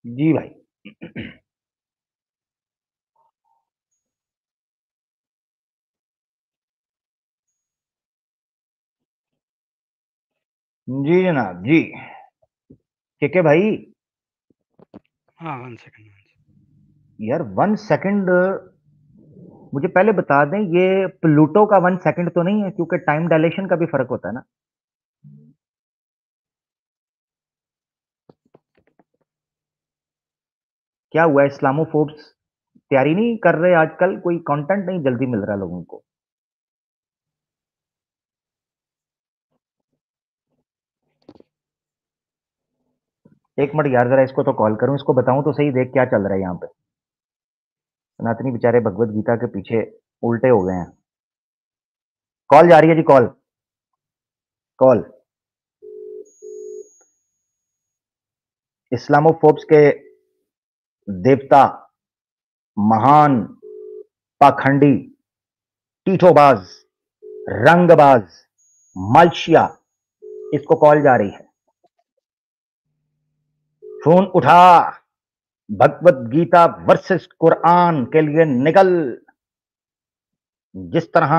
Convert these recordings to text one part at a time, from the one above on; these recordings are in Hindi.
जी भाई। जी जनाब जी। ठीक है भाई। हाँ, 1 सेकंड। यार 1 सेकंड, मुझे पहले बता दें ये प्लूटो का 1 सेकंड तो नहीं है, क्योंकि टाइम डायलेशन का भी फर्क होता है ना। क्या हुआ, इस्लामोफोब्स तैयारी नहीं कर रहे आजकल? कोई कंटेंट नहीं जल्दी मिल रहा लोगों को। एक मिनट यार, जरा इसको तो कॉल करूं, इसको बताऊं तो सही, देख क्या चल रहा है यहाँ पे। सनातनी बेचारे भगवत गीता के पीछे उल्टे हो गए हैं। कॉल जा रही है जी, कॉल कॉल। इस्लामोफोब्स के देवता, महान, पाखंडी, टीठोबाज, रंगबाज, मलशिया, इसको कॉल जा रही है। फोन उठा, भगवत गीता वर्सेस कुरान के लिए निकल। जिस तरह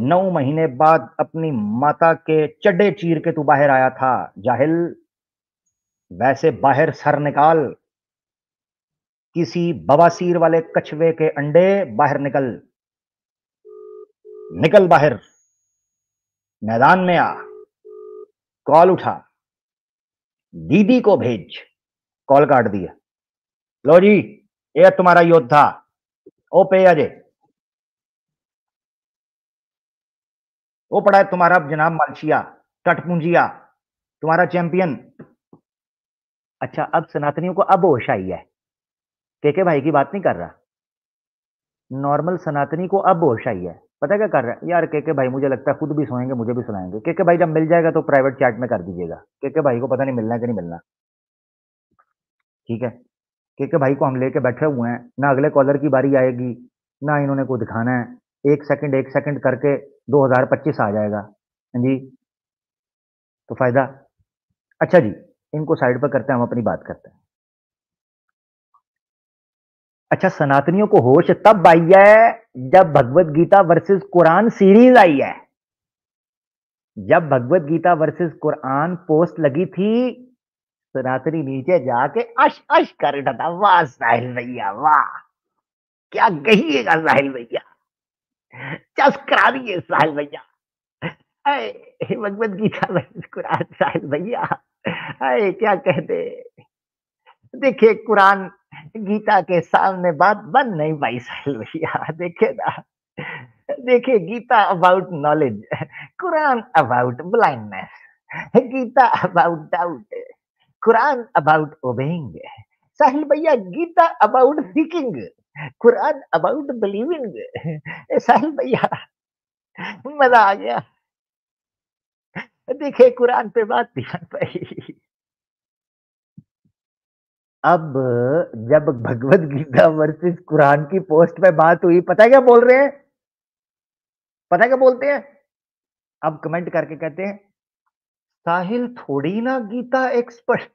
9 महीने बाद अपनी माता के चड्डे चीर के तू बाहर आया था जाहिल, वैसे बाहर सर निकाल। किसी बवासीर वाले कछुए के अंडे, बाहर निकल। निकल बाहर, मैदान में आ। कॉल उठा, दीदी को भेज। कॉल काट दिया। लो जी, ये तुम्हारा योद्धा। ओ पे अजय, वो पड़ा है तुम्हारा जनाब मालशिया, टटपुंजिया, तुम्हारा चैंपियन। अच्छा, अब सनातनियों को अब होश आई है। केके भाई की बात नहीं कर रहा, नॉर्मल सनातनी को अब होश आई है। पता है क्या कर रहा है यार? केके भाई मुझे लगता है खुद भी सोएंगे, मुझे भी सुनाएंगे। केके भाई जब मिल जाएगा तो प्राइवेट चैट में कर दीजिएगा। केके भाई को पता नहीं मिलना है कि नहीं मिलना। ठीक है। केके भाई को हम लेके बैठे हुए हैं ना, अगले कॉलर की बारी आएगी ना इन्होंने को दिखाना है। एक सेकंड करके 2025 आ जाएगा। हाँ जी, तो फायदा। अच्छा जी, इनको साइड पर करते हैं, हम अपनी बात करते हैं। अच्छा, सनातनियों को होश तब आई है जब भगवत गीता वर्सेस कुरान सीरीज आई है। जब भगवत गीता वर्सेस कुरान पोस्ट लगी थी, सनातनी नीचे जाके अश अश कर रहा था, वाह साहिल भैया वाह, क्या कहिएगा साहिल भैया, चस करा दिए साहिल भैया। अरे भगवत गीता वर्सेस कुरान साहिल भैया, अरे क्या कहते। देखिए कुरान गीता के सामने बात बन नहीं पाई साहिल भैया, देखे ना। देखिए Gita about knowledge, Quran about blindness. Gita about doubt, Quran about obeying. Sahil भैया Gita about seeking, Quran about believing. Sahil भैया मजा आ गया। देखिए कुरान पे बात नहीं बन पाई। अब जब भगवत गीता वर्सेस कुरान की पोस्ट पे बात हुई, पता है क्या बोल रहे हैं? पता है क्या बोलते हैं? अब कमेंट करके कहते हैं, साहिल थोड़ी ना गीता एक्सपर्ट।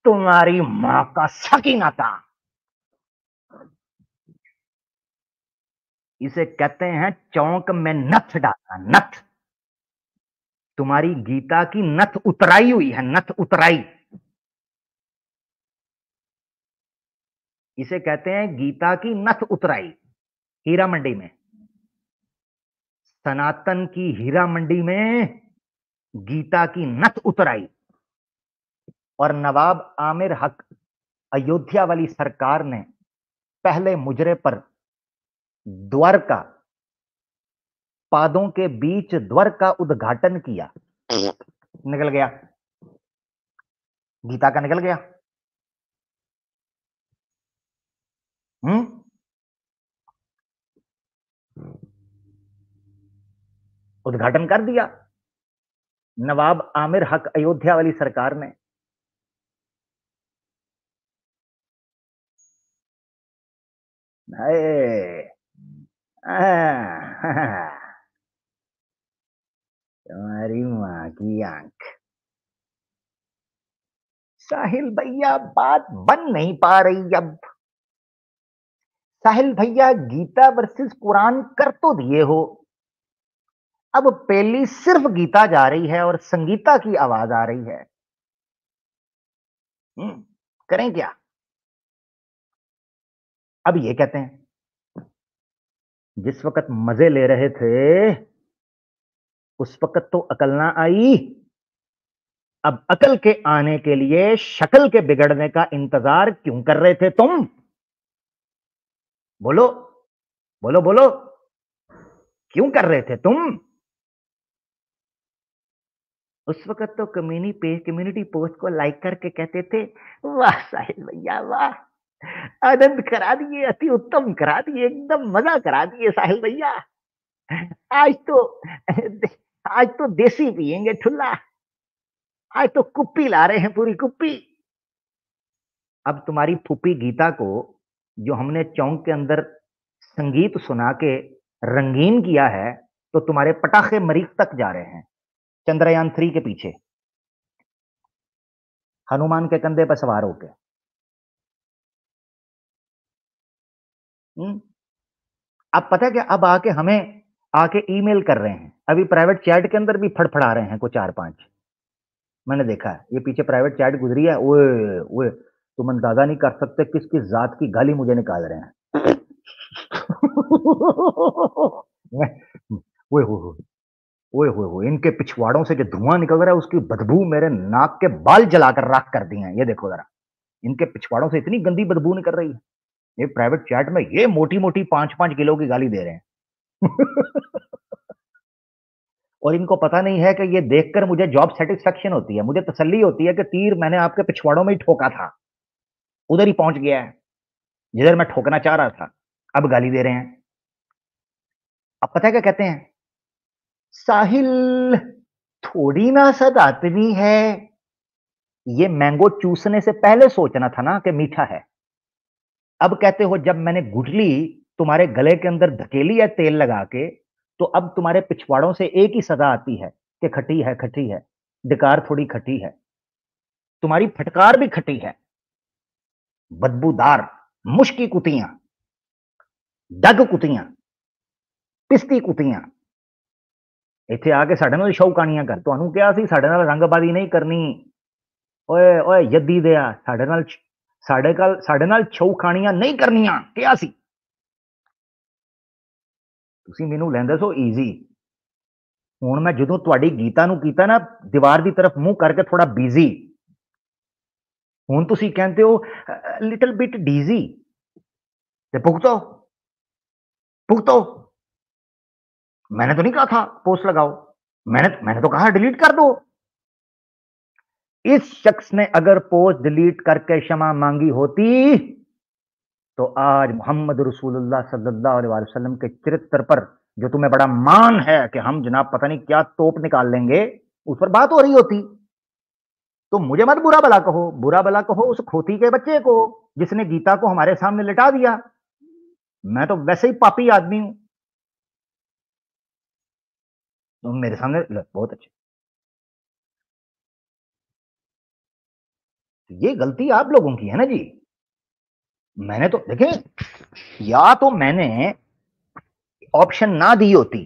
तुम्हारी मां का सकीना था। इसे कहते हैं चौंक में नथ डालना, नथ। तुम्हारी गीता की नथ उतराई हुई है, नथ उतराई। इसे कहते हैं गीता की नथ उतराई। हीरा मंडी में, सनातन की हीरा मंडी में गीता की नथ उतराई। और नवाब आमिर हक अयोध्या वाली सरकार ने पहले मुजरे पर द्वारका, पादों के बीच द्वार का उद्घाटन किया। निकल गया, गीता का निकल गया। हम्म, उद्घाटन कर दिया नवाब आमिर हक अयोध्या वाली सरकार ने। तुम्हारी माँ की आंख। साहिल भैया बात बन नहीं पा रही अब। साहिल भैया गीता वर्सेस कुरान कर तो दिए हो, अब पहली सिर्फ गीता जा रही है और संगीता की आवाज आ रही है। करें क्या? अब ये कहते हैं जिस वक्त मजे ले रहे थे उस वक्त तो अकल ना आई, अब अकल के आने के लिए शक्ल के बिगड़ने का इंतजार क्यों कर रहे थे तुम? बोलो बोलो बोलो, क्यों कर रहे थे तुम? उस वक्त तो कम्युनिटी पोस्ट को लाइक करके कहते थे वाह साहिल भैया वाह, आनंद करा दिए, अति उत्तम करा दिए, एकदम मजा करा दिए साहिल भैया। आज तो आज तो देसी पियेंगे ठुल्ला, आज तो कुप्पी ला रहे हैं पूरी कुप्पी। अब तुम्हारी फूफी गीता को जो हमने चौंक के अंदर संगीत सुना के रंगीन किया है, तो तुम्हारे पटाखे मरीख तक जा रहे हैं चंद्रयान 3 के पीछे हनुमान के कंधे पर सवार होकर। अब पता है क्या, अब आके हमें आके ईमेल कर रहे हैं, अभी प्राइवेट चैट के अंदर भी फड़फड़ा रहे हैं कुछ 4-5, मैंने देखा है ये पीछे प्राइवेट चैट गुजरी है। ओए ओए तुम अंदाजा नहीं कर सकते किस किस जात की गाली मुझे निकाल रहे हैं। ओए हो ओए हो इनके पिछवाड़ों से जो धुआं निकल रहा है उसकी बदबू मेरे नाक के बाल जलाकर राख कर दिए हैं। ये देखो जरा, इनके पिछवाड़ों से इतनी गंदी बदबू निकल रही है। ये प्राइवेट चैट में ये मोटी मोटी 5-5 किलो की गाली दे रहे हैं। और इनको पता नहीं है कि ये देखकर मुझे जॉब सेटिस्फेक्शन होती है, मुझे तसल्ली होती है कि तीर मैंने आपके पिछवाड़ों में ही ठोका था, उधर ही पहुंच गया है जिधर मैं ठोकना चाह रहा था। अब गाली दे रहे हैं। अब पता है क्या कहते हैं, साहिल थोड़ी ना सदातनी है, ये मैंगो चूसने से पहले सोचना था ना कि मीठा है। अब कहते हो जब मैंने गुठली तुम्हारे गले के अंदर धकेली है तेल लगा के, तो अब तुम्हारे पिछवाड़ों से एक ही सदा आती है कि खटी है खटी है, डकार थोड़ी खटी है, तुम्हारी फटकार भी खटी है, बदबूदार मुश्की कुतियां, डग कुतियां, पिस्ती कुतियां, ਇੱਥੇ ਆ ਕੇ ਸਾਡੇ ਨਾਲ ਸ਼ੌਕਾਨੀਆਂ ਕਰ। ਤੁਹਾਨੂੰ ਕਿਹਾ ਸੀ ਸਾਡੇ ਨਾਲ ਰੰਗਬਾਜ਼ੀ ਨਹੀਂ ਕਰਨੀ। ਓਏ ਓਏ ਯੱਦੀ ਦਿਆ, ਸਾਡੇ ਨਾਲ ਸ਼ੌਕਾਨੀਆਂ ਨਹੀਂ ਕਰਨੀਆਂ ਕਿਹਾ ਸੀ। ਤੁਸੀਂ ਮੈਨੂੰ ਲੈਂਦੇ ਸੋ ਈਜ਼ੀ। ਹੁਣ ਮੈਂ ਜਦੋਂ ਤੁਹਾਡੀ ਗੀਤਾ ਨੂੰ ਕੀਤਾ ਨਾ ਦੀਵਾਰ ਦੀ ਤਰਫ ਮੂੰਹ ਕਰਕੇ ਥੋੜਾ ਬਿਜ਼ੀ, ਹੁਣ ਤੁਸੀਂ ਕਹਿੰਦੇ ਹੋ ਲਿਟਲ ਬਿਟ ਡੀਜ਼ੀ। ਤੇ ਭੁਗਤੋ भुगतो। मैंने तो नहीं कहा था पोस्ट लगाओ, मैंने तो कहा डिलीट कर दो। इस शख्स ने अगर पोस्ट डिलीट करके क्षमा मांगी होती तो आज मोहम्मद रसूलुल्लाह सल्लल्लाहु अलैहि वसल्लम के चरित्र पर जो तुम्हें बड़ा मान है कि हम जनाब पता नहीं क्या तोप निकाल लेंगे, उस पर बात हो रही होती। तो मुझे मत बुरा भला कहो, बुरा भला कहो उस खोती के बच्चे को जिसने गीता को हमारे सामने लिटा दिया। मैं तो वैसे ही पापी आदमी हूं, तो मेरे सामने बहुत अच्छे। ये गलती आप लोगों की है ना जी। मैंने तो देखे, या तो मैंने ऑप्शन ना दी होती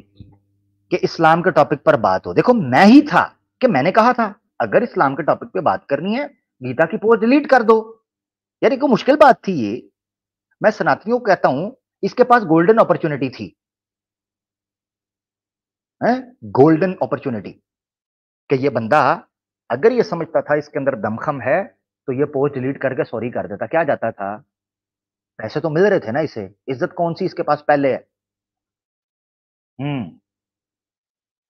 कि इस्लाम के टॉपिक पर बात हो। देखो मैं ही था कि मैंने कहा था अगर इस्लाम के टॉपिक पे बात करनी है गीता की पोस्ट डिलीट कर दो। यार ये कोई मुश्किल बात थी ये। मैं सनातनियों को कहता हूं इसके पास गोल्डन अपॉर्चुनिटी थी, गोल्डन अपॉर्चुनिटी, कि ये बंदा अगर ये समझता था इसके अंदर दमखम है तो ये पोस्ट डिलीट करके सॉरी कर देता, क्या जाता था। पैसे तो मिल रहे थे ना इसे, इज्जत कौन सी इसके पास पहले है।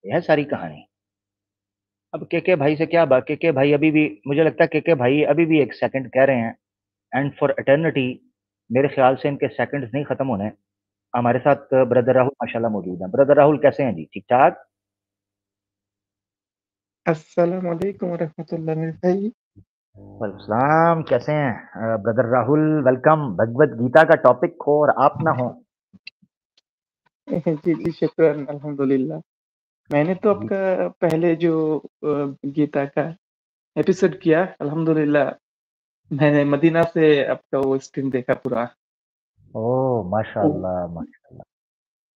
यह सारी कहानी। अब के भाई से क्या बात, के भाई अभी भी मुझे लगता है के भाई अभी भी एक सेकंड कह रहे हैं एंड फॉर एटर्निटी। मेरे ख्याल से इनके सेकंड्स नहीं खत्म होने। हमारे साथ ब्रदर राहुल माशाल्लाह मौजूद हैं। ब्रदर राहुल कैसे हैं जी, ठीक ठाक? अस्सलाम वालेकुम रहमतुल्लाह मेरे भाई। सलाम, कैसे हैं ब्रदर राहुल? वेलकम। भगवत गीता का टॉपिक हो और आप ना हो। जी जी शुक्रान अल्हम्दुलिल्लाह। मैंने तो आपका पहले जो गीता का एपिसोड किया अल्हम्दुलिल्लाह। मैंने मदीना से आपका वो स्ट्रीम देखा पूरा। ओह माशाल्लाह माशाल्लाह,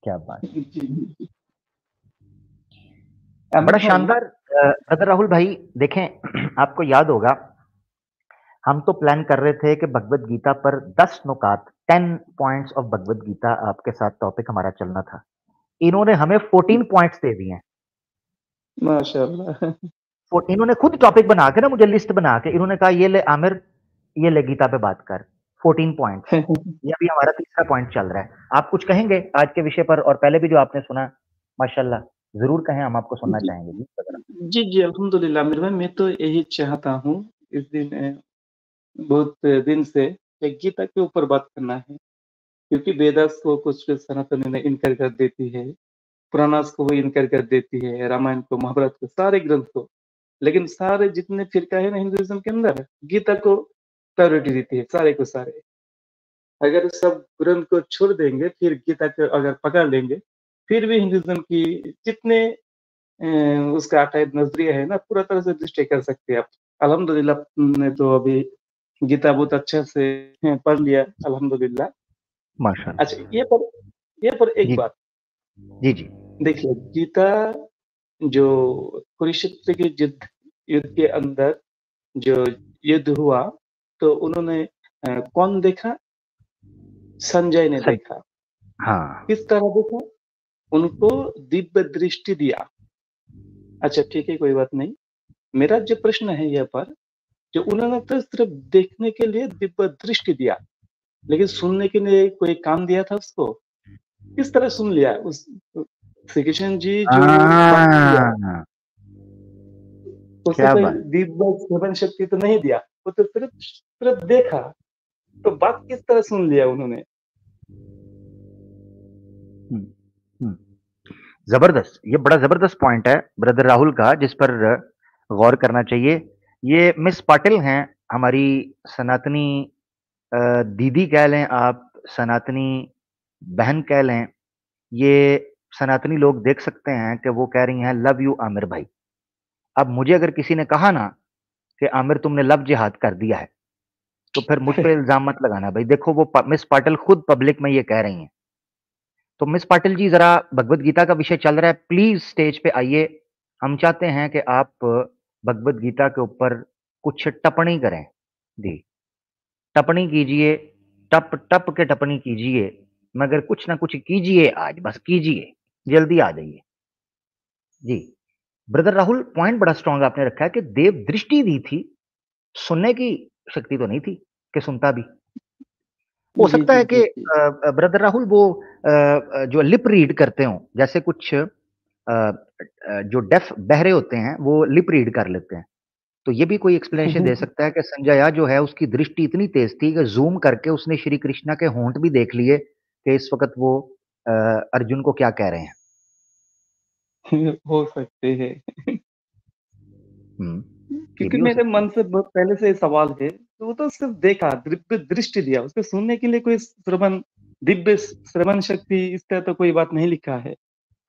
क्या बात। जी, जी। बड़ा आमिर भाई शानदार। ब्रदर राहुल भाई देखें, आपको याद होगा हम तो प्लान कर रहे थे कि भगवत गीता पर 10 नुकात 10 पॉइंट्स ऑफ भगवत गीता आपके साथ टॉपिक हमारा चलना था। इन्होंने हमें 14 पॉइंट्स दे दिए हैं। माशाल्लाह। इन्होंने खुद टॉपिक बना के ना मुझे लिस्ट बना के इन्होंने कहा ये ले आमिर, ये ले गीता पे बात कर। 14 पॉइंट्स। ये अभी हमारा तीसरा पॉइंट चल रहा है। आप कुछ कहेंगे आज के विषय पर, और पहले भी जो आपने सुना माशाल्लाह जरूर कहें, हम आपको सुनना जी, चाहेंगे जी ब्रदर। जी, जी, अल्हम्दुलिल्लाह आमिर भाई, मैं तो यही चाहता हूँ इस दिन बहुत दिन से कि गीता के ऊपर बात करना है, क्योंकि वेदास को कुछ सनातनी ने इनकार कर देती है, पुराणास को वो इनकार कर देती है, रामायण को, महाभारत को, सारे ग्रंथ को। लेकिन सारे जितने फिरका है ना हिंदुइज्म के अंदर, गीता को प्रायोरिटी देती है, सारे को सारे। अगर सब ग्रंथ को छोड़ देंगे, फिर गीता को अगर पकड़ लेंगे, फिर भी हिंदुइज्म की जितने अ, उसका अटाइड नज़रिया है ना, पूरा तरह से डिस्ट्रॉय कर सकते हैं आप। अल्हम्दुलिल्लाह ने तो अभी गीता बहुत अच्छे से पढ़ लिया, अल्हम्दुलिल्लाह। अच्छा, माशाल्लाह। ये पर एक जी बात, जी जी। देखिए गीता जो कुरुक्षेत्र के युद्ध युद्ध के अंदर जो युद्ध हुआ, तो उन्होंने कौन देखा? संजय ने सही। देखा। हाँ। किस तरह देखा? उनको दिव्य दृष्टि दिया। अच्छा ठीक है, कोई बात नहीं। मेरा जो प्रश्न है यहाँ पर, जो उन्होंने तो सिर्फ देखने के लिए दिव्य दृष्टि दिया, लेकिन सुनने के लिए कोई काम दिया था उसको? किस तरह सुन लिया? उस श्री कृष्ण जी जो बात किया, हाँ, उससे क्या कोई बात। दिव्य श्रवण शक्ति तो नहीं दिया, वो तो सिर्फ सिर्फ देखा। तो बात किस तरह सुन लिया उन्होंने? हम्म, हम्म। जबरदस्त, ये बड़ा जबरदस्त पॉइंट है ब्रदर राहुल का, जिस पर गौर करना चाहिए। ये मिस पाटिल हैं, हमारी सनातनी दीदी कह लें आप, सनातनी बहन कह लें। ये सनातनी लोग देख सकते हैं कि वो कह रही हैं लव यू आमिर भाई। अब मुझे अगर किसी ने कहा ना कि आमिर तुमने लव जिहाद कर दिया है, तो फिर मुझ पे इल्जाम मत लगाना भाई। देखो वो मिस पाटिल खुद पब्लिक में ये कह रही हैं। तो मिस पाटिल जी जरा, भगवत गीता का विषय चल रहा है, प्लीज स्टेज पे आइए। हम चाहते हैं कि आप भगवत गीता के ऊपर कुछ टिप्पणी करें। जी, टिप्पणी कीजिए, टप टप के टिप्पणी कीजिए, मगर कुछ ना कुछ कीजिए, आज बस कीजिए, जल्दी आ जाइए। जी, ब्रदर राहुल पॉइंट बड़ा स्ट्रांग आपने रखा है कि देव दृष्टि दी थी, सुनने की शक्ति तो नहीं थी कि सुनता भी। हो जी, सकता जी, है कि जी, जी। ब्रदर राहुल वो जो लिप रीड करते हों, जैसे कुछ जो डेफ बहरे होते हैं वो लिप रीड कर लेते हैं। तो ये भी कोई एक्सप्लेनेशन दे सकता है कि संजया जो है उसकी दृष्टि इतनी तेज थी कि ज़ूम करके उसने श्री कृष्णा के होंठ भी देख लिए कि इस वक़्त वो अर्जुन को क्या कह रहे हैं। हो सकते हैं। हुँ, ये क्योंकि भी हो मेरे सकती है। मन से बहुत पहले से ये सवाल है, तो वो तो सिर्फ देखा, दिव्य दृष्टि दिया, उसको सुनने के लिए कोई श्रवण, दिव्य श्रवण शक्ति, इसका तो कोई बात नहीं लिखा है।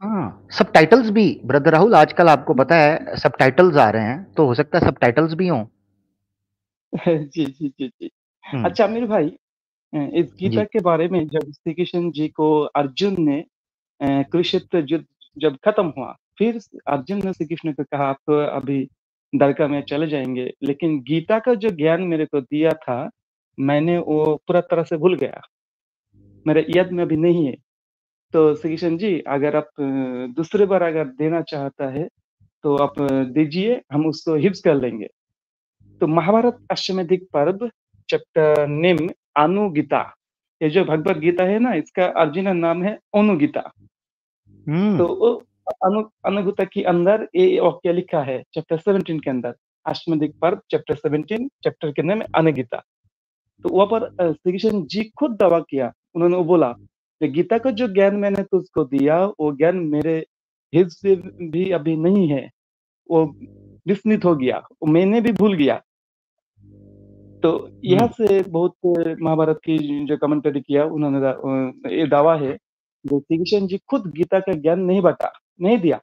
हाँ, सबटाइटल्स भी ब्रदर राहुल आजकल आपको पता है सबटाइटल्स आ रहे हैं, तो हो सकता है सबटाइटल्स भी हों। जी, जी, जी, जी। हुँ, अच्छा आमिर भाई, इस गीता जी। के बारे में जब श्री कृष्ण जी को अर्जुन ने कुरुक्षेत्र युद्ध जब खत्म हुआ, फिर अर्जुन ने श्री कृष्ण को कहा आप तो अभी द्वारका में चले जाएँगे, लेकिन गीता का जो ज्ञान मेरे को दिया था, मैंने वो पूरा तरह से भूल गया, मेरे याद में अभी नहीं है। तो श्री कृष्ण जी अगर आप दूसरी बार अगर देना चाहता है, तो आप दीजिए, हम उसको हिफ्ज़ कर लेंगे। तो महाभारत अश्वमेधिक पर्व चैप्टर नेम अनुगीता, ये जो भगवत गीता है ना, इसका ओरिजिनल नाम है अनुगीता। तो हुँ, वो अनुगीता के अंदर ये वाक्य लिखा है चैप्टर 17 के अंदर, अश्वमेधिक पर्व चैप्टर 17, चैप्टर के नाम है अनुगीता। तो वहाँ पर श्री कृष्ण जी खुद दावा किया, उन्होंने वो बोला कि गीता का जो ज्ञान मैंने तुझको दिया, वो ज्ञान मेरे हित से भी अभी नहीं है, वो विस्मृत हो गया, वो मैंने भी भूल गया। तो हुँ, यहाँ से बहुत महाभारत की जो कमेंटरी किया उन्होंने ये दावा है, जो श्री कृष्ण जी खुद गीता का ज्ञान नहीं बाँटा, नहीं दिया।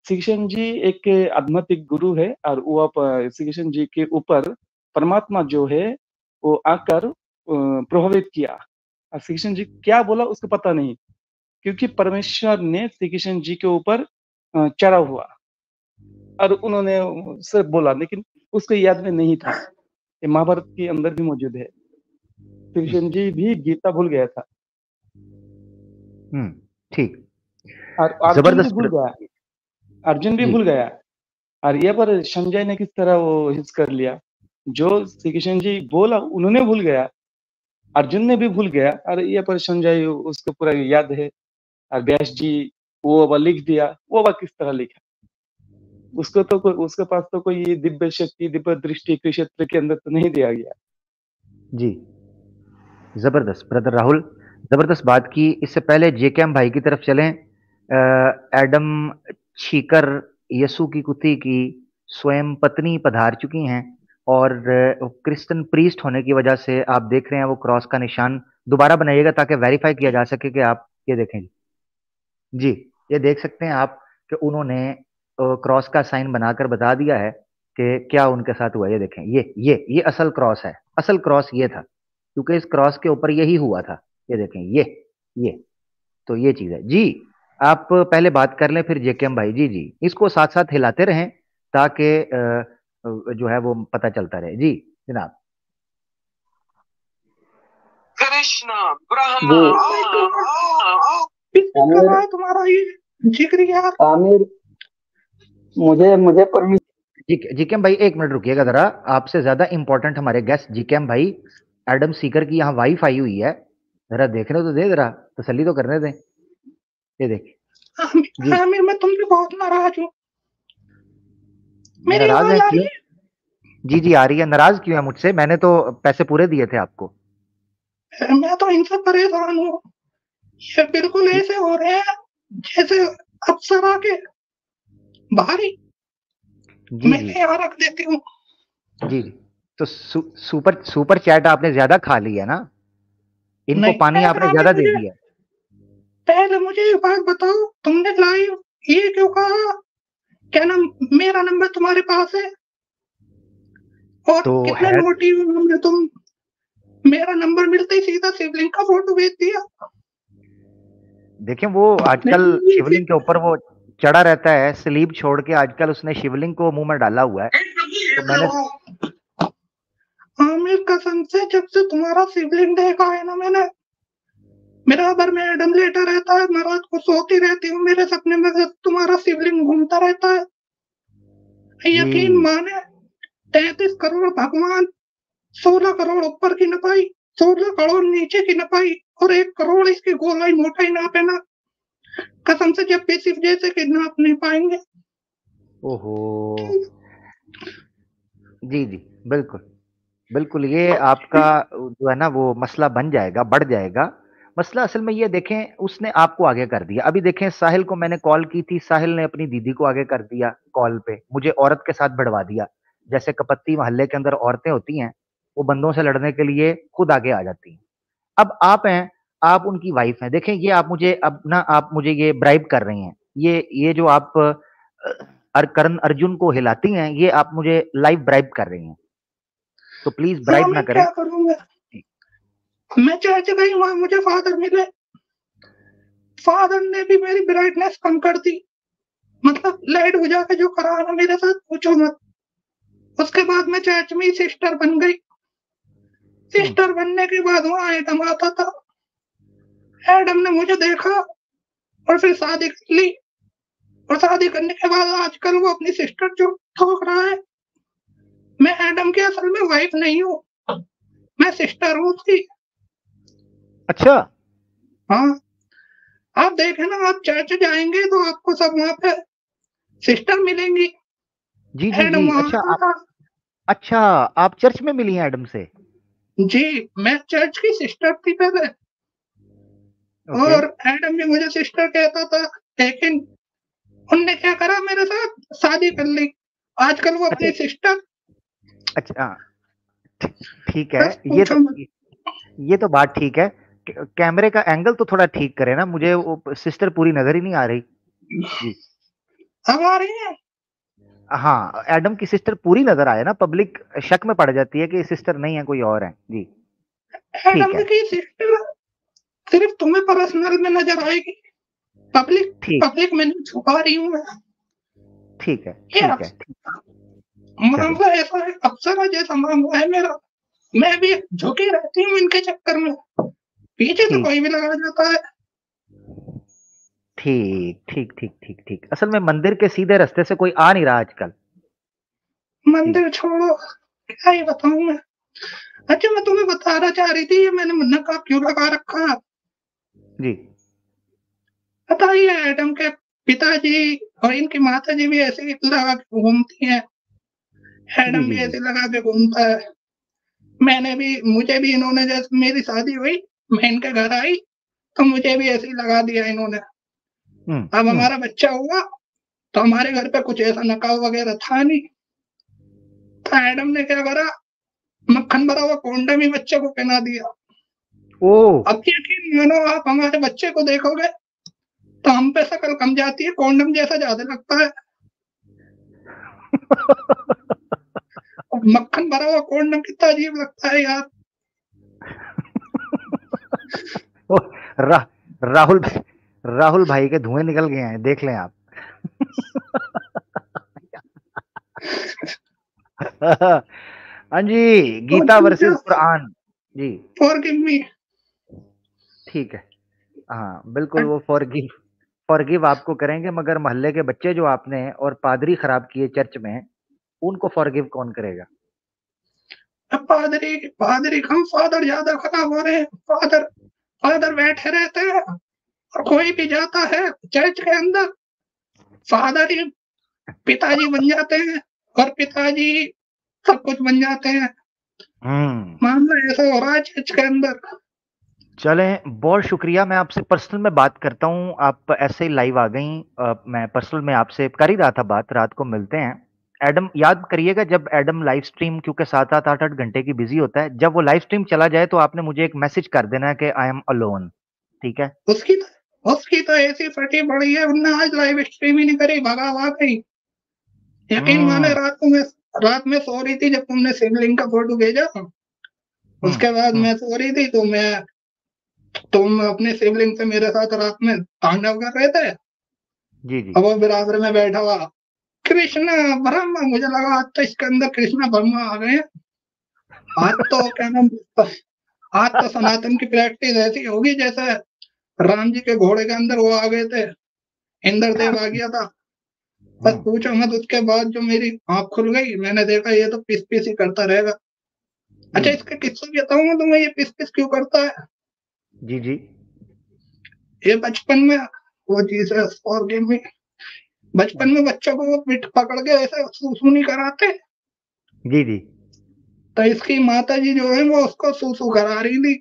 श्री कृष्ण जी एक आध्यात्मिक गुरु है और वो श्री कृष्ण जी के ऊपर परमात्मा जो है वो आकर प्रभावित किया और श्री कृष्ण जी क्या बोला उसको पता नहीं, क्योंकि परमेश्वर ने श्री कृष्ण जी के ऊपर चढ़ा हुआ और उन्होंने सिर्फ बोला, लेकिन उसको याद में नहीं था। ये महाभारत के अंदर भी मौजूद है। श्री कृष्ण जी भी गीता भूल गया था ठीक। और अर्जुन भी जबरदस्त भूल गया, अर्जुन भी जी भूल गया। और यहाँ पर संजय ने किस तरह वो हिस्स कर लिया, जो श्री कृष्ण जी बोला उन्होंने भूल गया, अर्जुन ने भी भूल गया और यहाँ पर संजय उसको पूरा याद है। और व्यास जी वो लिख दिया, वो किस तरह लिखा, उसको तो उसके पास तो कोई दिव्य शक्ति, दिव्य दृष्टि क्षेत्र के अंदर तो नहीं दिया गया। जी जबरदस्त ब्रदर राहुल, जबरदस्त बात की। इससे पहले जेकेएम भाई की तरफ चलें। एडम छीकर यसु की कुत्ती की स्वयं पत्नी पधार चुकी हैं और क्रिश्चियन प्रीस्ट होने की वजह से आप देख रहे हैं वो क्रॉस का निशान दोबारा बनाइएगा ताकि वेरीफाई किया जा सके कि आप ये देखें जी, ये देख सकते हैं आप कि उन्होंने क्रॉस का साइन बनाकर बता दिया है कि क्या उनके साथ हुआ। ये देखें, ये असल क्रॉस है, असल क्रॉस ये था क्योंकि इस क्रॉस के ऊपर यही हुआ था। ये देखें, ये तो ये चीज है जी। आप पहले बात कर लें फिर जेकेएम भाई। जी जी, इसको साथ साथ हिलाते रहें ताकि जो है वो पता चलता रहे। जी जनाब। कृष्ण ब्रह्मा तुम्हारा ये जिक्र यार। आमिर, मुझे परमिशन। जीकेएम भाई एक मिनट रुकिएगा जरा, आपसे ज्यादा इंपॉर्टेंट हमारे गेस्ट जीकेएम भाई एडम सीकर की यहाँ वाइफ आई हुई है, जरा देखने तो दे, जरा तसल्ली तो करने दें। ये देख आमिर, मैं तुमसे बहुत नाराज हूँ। मेरी नाराज आवाज है आ रही क्यों? है? जी जी आ रही है। नाराज क्यों है मुझसे? मैंने तो पैसे पूरे दिए थे आपको। मैं तो इनसे परेशान हूँ। ये बिल्कुल ऐसे हो रहे हैं जैसे अप्सरा के भारी। मैं यहाँ रख देती हूँ। जी जी, तो सुपर चैट आपने ज्यादा खा ली है ना, इनको पानी आपने ज्यादा दे दिया। पहले मुझे एक बात बताओ, तुमने लाइव ये क्यों कहा? क्या नाम, मेरा नंबर तुम्हारे पास है? और तो कितने मोटिव नंबर, तुम मेरा नंबर मिलते ही सीधा शिवलिंग का फोटो भेज दिया। देखें वो आजकल शिवलिंग के ऊपर वो चढ़ा रहता है, स्लीप छोड़ के आजकल उसने शिवलिंग को मुंह में डाला हुआ है। तो मैंने आमिर कसम से जब से तुम्हारा शिवलिंग देखा है ना मैंने, मेरा घर में एडम लेटा रहता है, मैं रात को सोती रहती हूँ, मेरे सपने में तुम्हारा शिवलिंग घूमता रहता है। यकीन माने 33 करोड़ भगवान, 16 करोड़ ऊपर की नपाई, 16 करोड़ नीचे की नपाई और 1 करोड़ इसकी गोलाई मोटाई नापे ना, कसम से जब भी सिर्फ जैसे कि नाप नहीं पाएंगे। ओहो जी जी बिल्कुल बिल्कुल, ये आपका जो है ना वो मसला बन जाएगा, बढ़ जाएगा मसला। असल में ये देखें उसने आपको आगे कर दिया। अभी देखें साहिल को मैंने कॉल की थी, साहिल ने अपनी दीदी को आगे कर दिया कॉल पे, मुझे औरत के साथ भिड़वा दिया। जैसे कपत्ती मोहल्ले के अंदर औरतें होती हैं, वो बंदों से लड़ने के लिए खुद आगे आ जाती हैं। अब आप हैं, आप उनकी वाइफ हैं। देखें ये आप मुझे अब ना, आप मुझे ये ब्राइब कर रही हैं। ये जो आप करण अर्जुन को हिलाती हैं, ये आप मुझे लाइव ब्राइब कर रही हैं। तो प्लीज ब्राइब ना करें। क्या करूंगा? मैं चर्च गई, वहां मुझे फादर मिले, फादर ने भी मेरी ब्राइटनेस कम कर दी, मतलब लाइट बुझा के जो करा ना मेरे साथ पूछो मत। उसके बाद मैं चर्च में सिस्टर बन गई। सिस्टर बनने के बाद वहां एडम आता था, एडम ने मुझे देखा और फिर शादी कर ली, और शादी करने के बाद आजकल वो अपनी सिस्टर जो ठोक रहा है। मैं एडम की असल में वाइफ नहीं हूँ, मैं सिस्टर हूँ उसकी। अच्छा हाँ, आप देखें ना, आप चर्च जाएंगे तो आपको सब वहां पे सिस्टर मिलेंगी। जी जी जी। अच्छा आप चर्च में मिली हैं एडम से? जी, मैं चर्च की सिस्टर थी पहले। और एडम भी मुझे सिस्टर कहता था, लेकिन उनने क्या करा, मेरे साथ शादी कर ली। आजकल वो अपनी सिस्टर। अच्छा ठीक है, ये तो बात ठीक है। कैमरे का एंगल तो थोड़ा ठीक करे ना, मुझे वो सिस्टर पूरी नजर ही नहीं आ रही जी। अब आ रही है? हाँ, एडम की सिस्टर पूरी नजर आए ना, पब्लिक शक में पड़ जाती है कि सिस्टर नहीं है, कोई और है जी। ठीक एडम है, की सिस्टर सिर्फ तुम्हें पर्सनल में नजर आएगी, पब्लिक ठीक पब्लिक में नहीं छुपा रही हूँ मैं। ठीक है, ये ठीक है, ठीक, चलिए मामला ऐसा है, अप्सरा जैसा मामला है मेरा। मैं भी झुकी रहती हूँ इनके चक्कर में, पीछे तो ठीक कोई भी लगा जाता है। ठीक ठीक ठीक ठीक ठीक। असल में मंदिर के सीधे रास्ते से कोई आ नहीं रहा आजकल जी। मंदिर छोड़ो, क्या ही बताऊं मैं। अच्छा, मैं तुम्हें बताना चाह रही थी, ये मैंने नकाब क्यों लगा रखा है। जी बताइए, एडम के पिताजी और इनकी माता जी भी ऐसे ही लगा के घूमती हैं, जी एडम भी जी जी। ऐसे लगा के घूमता है। मुझे भी इन्होंने, जैसे मेरी शादी हुई, मैं इनके घर आई तो मुझे भी ऐसे ही लगा दिया इन्होंने। अब हम्म। हमारा बच्चा हुआ तो हमारे घर पे कुछ ऐसा नकाब वगैरह था नहीं, तो एडम ने क्या करा, मक्खन भरा हुआ कॉन्डम ही बच्चे को पहना दिया। ओ अब यकीन मानो, आप हमारे बच्चे को देखोगे तो हम पे शक्ल कम जाती है, कॉन्डम जैसा ज्यादा लगता है। और मक्खन भरा हुआ कॉन्डम कितना अजीब लगता है यार। ओ, रा, राहुल राहुल भाई के धुएं निकल गए हैं, देख लें आप। हाँ जी, गीता वर्सेस कुरान जी। Forgive me. ठीक है, हाँ बिल्कुल, वो फॉरगिव आपको करेंगे, मगर मोहल्ले के बच्चे जो आपने और पादरी खराब किए चर्च में, उनको फॉरगिव कौन करेगा। पादरी पादरी कम, फादर ज्यादा खराब हो रहे हैं। फादर फादर बैठे रहते हैं और कोई भी जाता है चर्च के अंदर, फादर ही पिताजी बन जाते हैं और पिताजी सब कुछ बन जाते हैं। मामला ऐसा हो रहा है चर्च के अंदर। चलें, बहुत शुक्रिया। मैं आपसे पर्सनल में बात करता हूँ, आप ऐसे ही लाइव आ गई। मैं पर्सनल में आपसे कर ही रहा था बात, रात को मिलते हैं। एडम याद करिएगा, जब एडम लाइव स्ट्रीम, क्योंकि 7-7 8-8 घंटे की बिजी होता है, जब वो लाइव स्ट्रीम चला जाए तो आपने मुझे एक मैसेज कर देना है कि आई एम अलोन, ठीक है। उसकी तो ऐसी फटी पड़ी है, उनने आज लाइव स्ट्रीम ही नहीं करी, भगा गई। यकीन माने, रात में सो रही थी जब तुमने शिवलिंग का फोटो भेजा, उसके बाद मैं सो रही थी, तुम अपने शिवलिंग से मेरे साथ रात में तांडव कर रहे थे। जी जी। अब वो बराबर में बैठा हुआ कृष्णा ब्रह्मा, मुझे लगा आज तो इसके अंदर कृष्णा ब्रह्मा आ गए। आज तो क्या नाम, आज तो सनातन की प्रैक्टिस ऐसी होगी जैसे राम जी के घोड़े के अंदर वो आ गए थे, इंद्रदेव आ गया था। बस पूछो मत, उसके बाद जो मेरी आंख खुल गई, मैंने देखा ये तो पिस पिस ही करता रहेगा। अच्छा, इसका किस्सा बताऊंगा तुम्हें, ये पिस पिस क्यों करता है। जी जी। ये बचपन में, वो जीसस फॉरगिव मी, बचपन में बच्चों को वो पिट पकड़ के ऐसे सूसू नहीं कराते, जी जी। तो इसकी माता जी जो है वो उसको सूसू करा रही थी।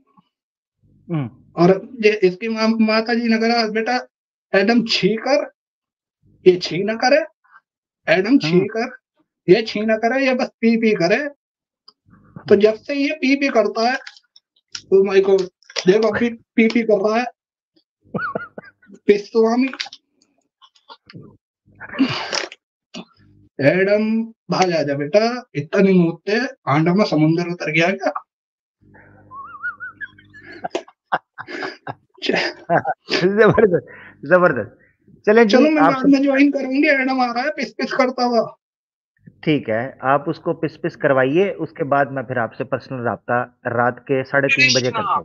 और इसकी माता जी ने कहा, बेटा एडम छी कर, ये छी ना करे, एडम छी कर, ये छी ना करे, ये बस पी पी करे। तो जब से ये पी पी करता है, तो माई को देखो अभी पी पी कर रहा है, पिस्वामी। एडम भाग जा बेटा, इतना नहीं मूतते, आंडा में समुद्र उतर गया क्या। जबरदस्त जबरदस्त। चलें जी, चलो मैं आप बाद में ज्वाइन करूंगी, एडम आ रहा है पिस पिस करता हुआ। ठीक है, आप उसको पिस पिस करवाइए, उसके बाद मैं फिर आपसे पर्सनल राब्ता रात के 3:30 बजे करता हूँ।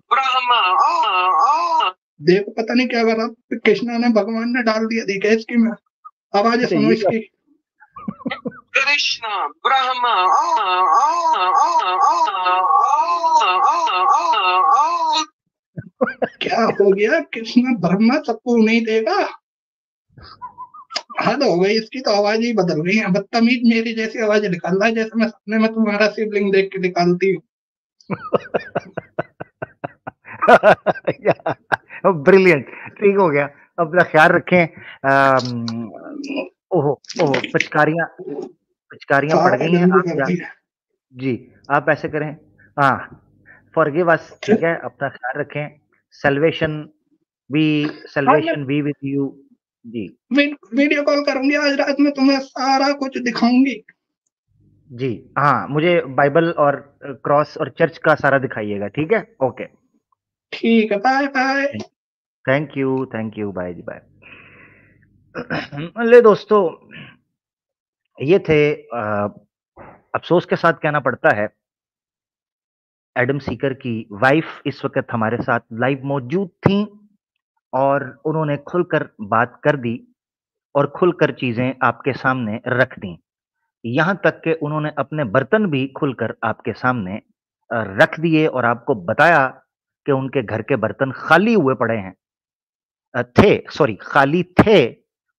देखो पता नहीं क्या करा, कृष्णा ने, भगवान ने डाल दिया थी क्या इसकी में। आवाज अच्छा, सुनो ये इसकी। कृष्णा ब्रह्मा क्या हो गया, कृष्णा ब्रह्मा सबको नहीं देगा। हद हो गई इसकी, तो आवाज ही बदल गई है। बदतमीज मेरी जैसी आवाज निकाल रहा है, जैसे मैं सपने में तुम्हारा शिवलिंग देख के निकालती हूँ। ब्रिलियंट, ठीक हो गया। अपना ख्याल रखें। ओहो ओहो, पिचकारियां पिचकारियां पड़ सारा गई हैं, गंदी आप कर दी है। जी, आप ऐसे करें। हाँ, फॉरगिव अस, ठीक है, अपना ख्याल रखें। सल्वेशन बी हाँ, मैं सल्वेशन बी विद यू जी वीडियो कॉल करूंगी आज रात में, तुम्हें सारा कुछ दिखाऊंगी। जी हाँ, मुझे बाइबल और क्रॉस और चर्च का सारा दिखाइएगा, ठीक है? ओके, ठीक है, bye bye. Thank you, bye जी बाय। ले दोस्तों, ये थे अफसोस के साथ कहना पड़ता है, एडम सीकर की वाइफ इस वक्त हमारे साथ लाइव मौजूद थी और उन्होंने खुलकर बात कर दी और खुलकर चीजें आपके सामने रख दी। यहां तक कि उन्होंने अपने बर्तन भी खुलकर आपके सामने रख दिए और आपको बताया कि उनके घर के बर्तन खाली हुए पड़े हैं, खाली थे,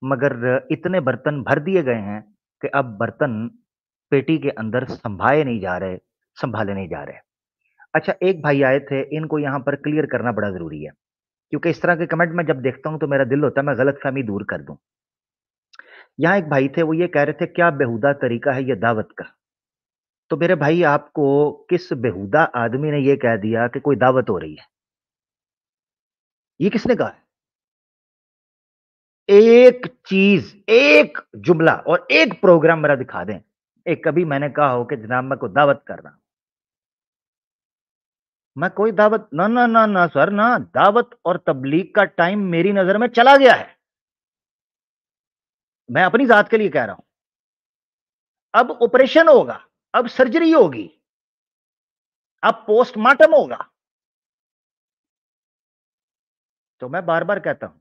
मगर इतने बर्तन भर दिए गए हैं कि अब बर्तन पेटी के अंदर संभाले नहीं जा रहे। अच्छा, एक भाई आए थे, इनको यहां पर क्लियर करना बड़ा जरूरी है, क्योंकि इस तरह के कमेंट मैं जब देखता हूं तो मेरा दिल होता है मैं गलतफहमी दूर कर दूं। यहाँ एक भाई थे, वो ये कह रहे थे क्या बेहुदा तरीका है ये दावत का। तो मेरे भाई, आपको किस बेहुदा आदमी ने ये कह दिया कि कोई दावत हो रही है? ये किसने कहा है? एक चीज, एक जुमला और एक प्रोग्राम मेरा दिखा दें, एक कभी मैंने कहा हो कि जनाब मैं कोई दावत कर रहा हूं। मैं कोई दावत ना ना ना ना सर ना, दावत और तबलीग का टाइम मेरी नजर में चला गया है। मैं अपनी जात के लिए कह रहा हूं। अब ऑपरेशन होगा, अब सर्जरी होगी, अब पोस्टमार्टम होगा। तो मैं बार बार कहता हूं,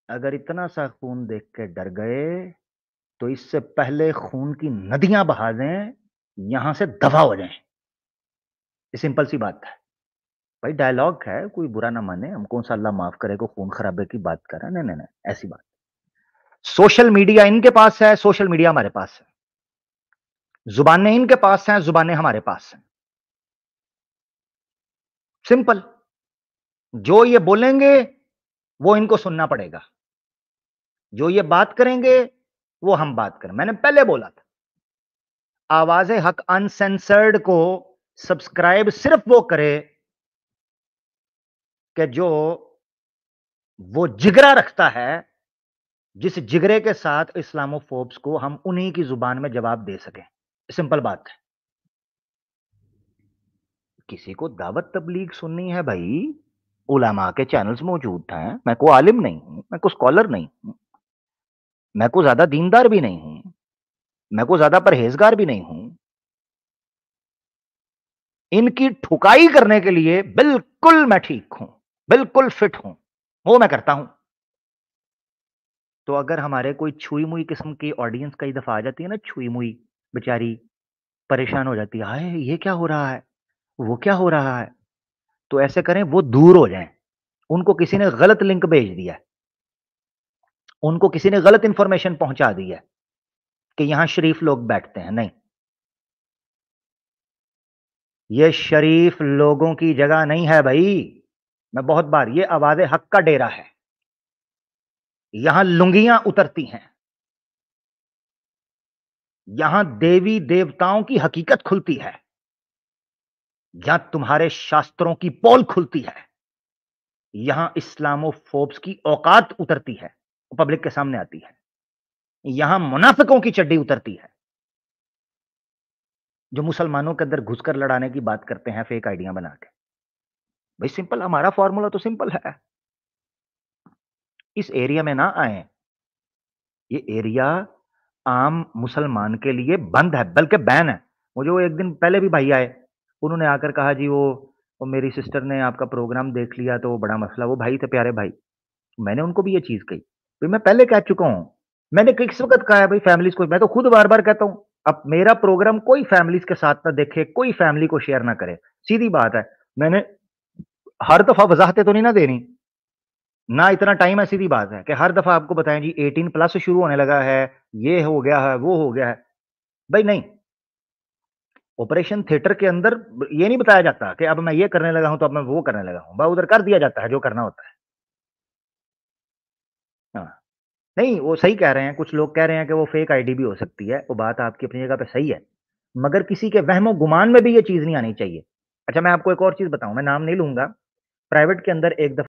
अगर इतना सा खून देख के डर गए तो इससे पहले खून की नदियां बहा दें, यहां से दफा हो जाएं। ये सिंपल सी बात है भाई, डायलॉग है, कोई बुरा ना माने, हम कौन सा अल्लाह माफ करे को खून खराबे की बात कर रहे हैं। नहीं नहीं नहीं, ऐसी बात। सोशल मीडिया इनके पास है, सोशल मीडिया हमारे पास है। जुबानें इनके पास हैं, जुबानें हमारे पास हैं। सिंपल। जो ये बोलेंगे वो इनको सुनना पड़ेगा, जो ये बात करेंगे वो हम बात करें। मैंने पहले बोला था, आवाज़े हक अनसेंसर्ड को सब्सक्राइब सिर्फ वो करे कि जो वो जिगरा रखता है, जिस जिगरे के साथ इस्लामोफोब्स को हम उन्हीं की जुबान में जवाब दे सकें। सिंपल बात है। किसी को दावत तबलीग सुननी है भाई, उलमा के चैनल्स मौजूद हैं। मैं को आलिम नहीं हूं, मैं को स्कॉलर नहीं हूं, मैं को ज्यादा दीनदार भी नहीं हूं, मैं को ज्यादा परहेजगार भी नहीं हूं। इनकी ठुकाई करने के लिए बिल्कुल मैं ठीक हूं, बिल्कुल फिट हूं, वो मैं करता हूं। तो अगर हमारे कोई छुई मुई किस्म की ऑडियंस कई दफा आ जाती है ना, छुई मुई बेचारी परेशान हो जाती है, हाय ये क्या हो रहा है, वो क्या हो रहा है, तो ऐसे करें वो दूर हो जाएं। उनको किसी ने गलत लिंक भेज दिया है, उनको किसी ने गलत इंफॉर्मेशन पहुंचा दी है कि यहां शरीफ लोग बैठते हैं। नहीं, ये शरीफ लोगों की जगह नहीं है भाई। मैं बहुत बार, ये आवाज़े हक का डेरा है, यहां लुंगियां उतरती हैं, यहां देवी देवताओं की हकीकत खुलती है, यहां तुम्हारे शास्त्रों की पोल खुलती है, यहां इस्लामोफोब्स की औकात उतरती है, पब्लिक के सामने आती है, यहां मुनाफिकों की चड्डी उतरती है, जो मुसलमानों के अंदर घुसकर लड़ाने की बात करते हैं फेक आइडिया बना के। भाई सिंपल, हमारा फॉर्मूला तो सिंपल है, इस एरिया में ना आए। ये एरिया आम मुसलमान के लिए बंद है, बल्कि बैन है। मुझे वो एक दिन पहले भी भाई आए, उन्होंने आकर कहा जी वो मेरी सिस्टर ने आपका प्रोग्राम देख लिया तो वो बड़ा मसला। वो भाई थे, प्यारे भाई। मैंने उनको भी ये चीज कही, भाई मैं पहले कह चुका हूं, मैंने किस वक्त कहा है भाई फैमिलीज को, मैं तो खुद बार बार कहता हूं अब मेरा प्रोग्राम कोई फैमिलीज के साथ ना देखे, कोई फैमिली को शेयर ना करे। सीधी बात है, मैंने हर दफा वजाहतें तो नहीं ना देनी, ना इतना टाइम है। सीधी बात है कि हर दफा आपको बताएं जी 18+ शुरू होने लगा है, ये हो गया है, वो हो गया है। भाई नहीं, ऑपरेशन थिएटर के अंदर ये नहीं बताया जाता कि अब मैं ये करने लगा हूं तो अब मैं वो करने लगा हूं। भाई उधर कर दिया जाता है जो करना होता है। हाँ, नहीं वो सही कह रहे हैं, कुछ लोग कह रहे हैं कि वो फेक आईडी भी हो सकती है, वो बात आपकी अपनी जगह पे सही है, मगर किसी के वहमो गुमान में भी ये चीज नहीं आनी चाहिए। अच्छा, मैं आपको एक और चीज बताऊं, मैं नाम नहीं लूंगा, प्राइवेट के अंदर एक दफा